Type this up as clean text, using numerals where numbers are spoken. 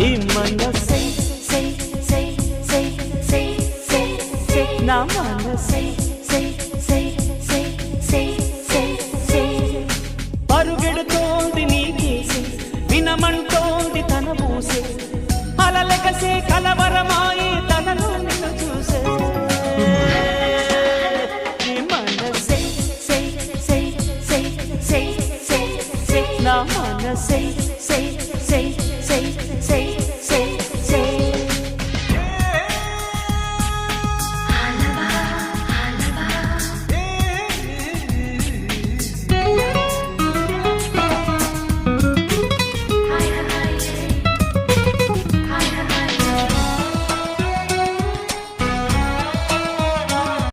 ఈ మనసై సై సై సై సై సై సై నా మనసై సై సై సై సై సై సై పరుగెడుతోంది నీకేసే వినమంటోంది తన ఊసే అలలెగసే కలవరమాయి తనలో నిన్ను చూసే ఈ మనసై సై సై సై సై సై సై నా మనసై